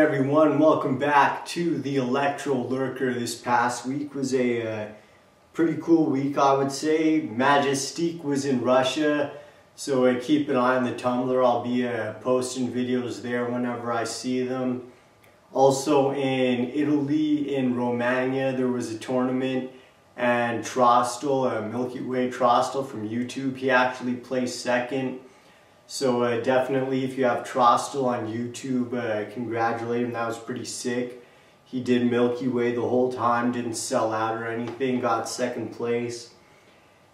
everyone, welcome back to the Electro Lurkah. This past week was a pretty cool week, I would say. Majestic was in Russia, so keep an eye on the Tumblr. I'll be posting videos there whenever I see them. Also in Italy, in Romagna, there was a tournament, and Trostel, Milky Way Trostel from YouTube, he actually placed second. So definitely, if you have Trostel on YouTube, congratulate him. That was pretty sick. He did Milky Way the whole time, didn't sell out or anything, got second place.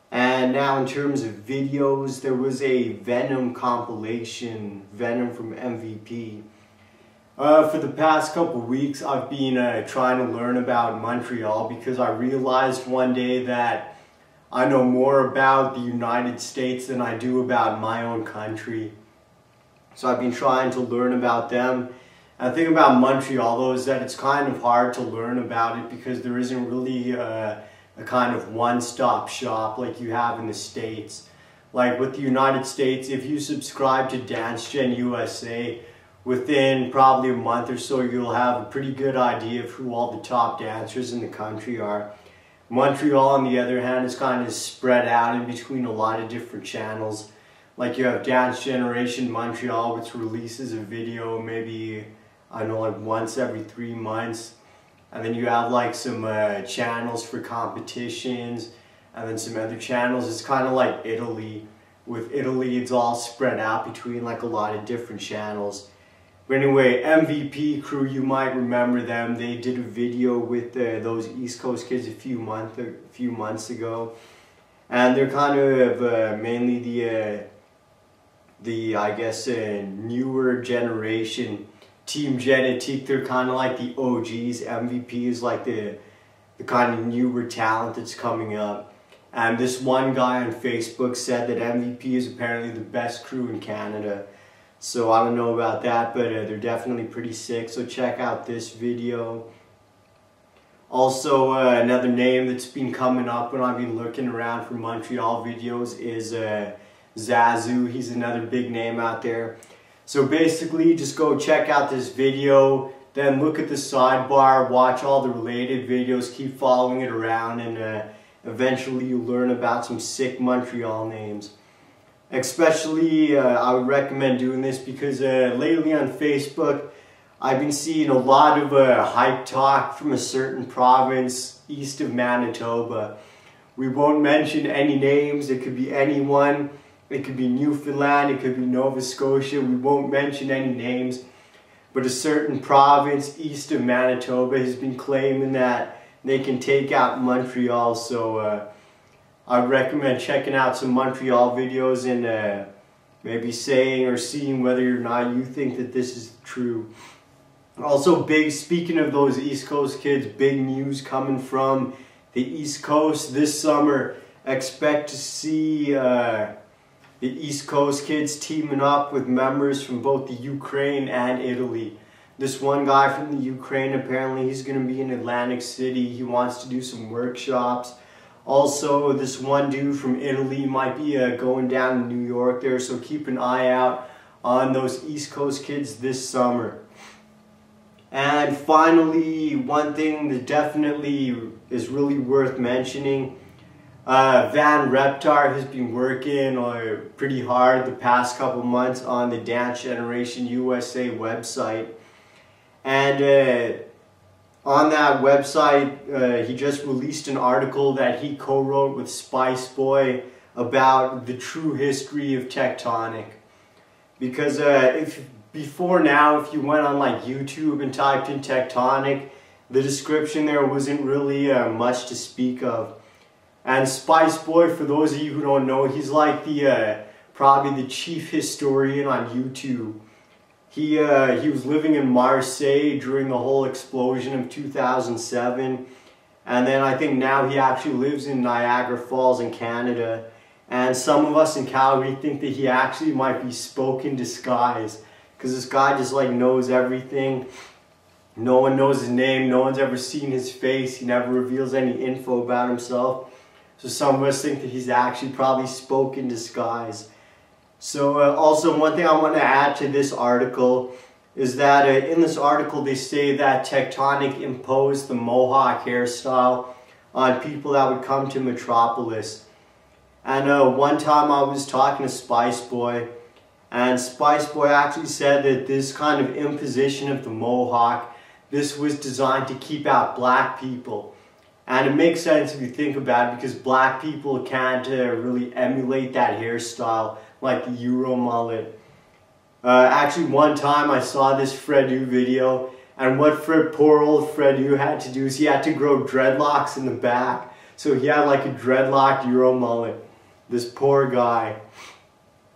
And now in terms of videos, there was a Venom compilation, Venom from MVP. For the past couple weeks, I've been trying to learn about Montreal because I realized one day that I know more about the United States than I do about my own country. So I've been trying to learn about them. And the thing about Montreal though is that it's kind of hard to learn about it because there isn't really a kind of one-stop shop like you have in the States. Like with the United States, if you subscribe to Dance Gen USA, within probably a month or so you'll have a pretty good idea of who all the top dancers in the country are. Montreal, on the other hand, is kind of spread out in between a lot of different channels. Like you have Dance Generation Montreal, which releases a video maybe, I don't know, like once every 3 months. And then you have like some channels for competitions, and then some other channels. It's kind of like Italy. With Italy, it's all spread out between like a lot of different channels. But anyway, MVP crew, you might remember them. They did a video with those East Coast kids a few months ago, and they're kind of mainly the I guess newer generation. Team Genetique, they're kind of like the OGs. MVP is like the kind of newer talent that's coming up. And this one guy on Facebook said that MVP is apparently the best crew in Canada. So I don't know about that, but they're definitely pretty sick. So check out this video. Also, another name that's been coming up when I've been looking around for Montreal videos is Zazu. He's another big name out there. So basically, just go check out this video, then look at the sidebar, watch all the related videos, keep following it around, and eventually you'll learn about some sick Montreal names. Especially, I would recommend doing this because lately on Facebook, I've been seeing a lot of hype talk from a certain province east of Manitoba. We won't mention any names. It could be anyone. It could be Newfoundland. It could be Nova Scotia. We won't mention any names. But a certain province east of Manitoba has been claiming that they can take out Montreal. So I'd recommend checking out some Montreal videos and maybe saying or seeing whether or not you think that this is true. Also, speaking of those East Coast kids, big news coming from the East Coast this summer. Expect to see the East Coast kids teaming up with members from both the Ukraine and Italy. This one guy from the Ukraine, apparently he's going to be in Atlantic City. He wants to do some workshops. Also, this one dude from Italy might be going down to New York there, so keep an eye out on those East Coast kids this summer. And finally, one thing that definitely is really worth mentioning, Van Reptar has been working pretty hard the past couple months on the Dance Generation USA website. And on that website, he just released an article that he co-wrote with Spice Boy about the true history of Tectonic. Because before now, if you went on like YouTube and typed in Tectonic, the description there wasn't really much to speak of. And Spice Boy, for those of you who don't know, he's like the probably the chief historian on YouTube. He was living in Marseille during the whole explosion of 2007, and then I think now he actually lives in Niagara Falls in Canada. And some of us in Calgary think that he actually might be spoke in disguise, because this guy just like knows everything. No one knows his name, no one's ever seen his face, he never reveals any info about himself. So some of us think that he's actually probably spoke in disguise. So also one thing I want to add to this article, is that in this article they say that Tectonic imposed the Mohawk hairstyle on people that would come to Metropolis. And one time I was talking to Spice Boy, and Spice Boy actually said that this kind of imposition of the Mohawk, this was designed to keep out black people. And it makes sense if you think about it, because black people can't really emulate that hairstyle like the Euro mullet. Actually, one time I saw this Fredu video, and what poor old Fredu had to do is he had to grow dreadlocks in the back. So he had like a dreadlocked Euro mullet. This poor guy.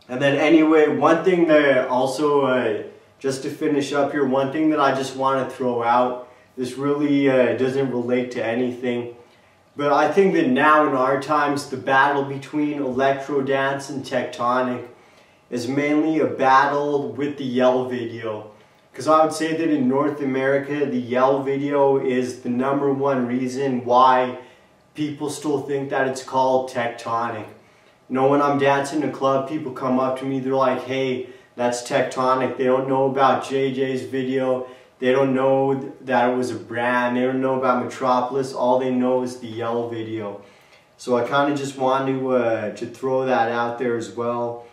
And then anyway, one thing that also, just to finish up here, one thing that I just want to throw out, this really doesn't relate to anything, but I think that now in our times, the battle between electro dance and Tectonic is mainly a battle with the Yell video. Because I would say that in North America, the Yell video is the #1 reason why people still think that it's called Tectonic. You know, when I'm dancing in a club, people come up to me, they're like, hey, that's Tectonic. They don't know about JJ's video. They don't know that it was a brand. They don't know about Metropolis. All they know is the Yell video. So I kind of just wanted to throw that out there as well.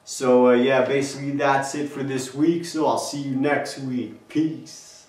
So yeah, basically that's it for this week. So I'll see you next week. Peace.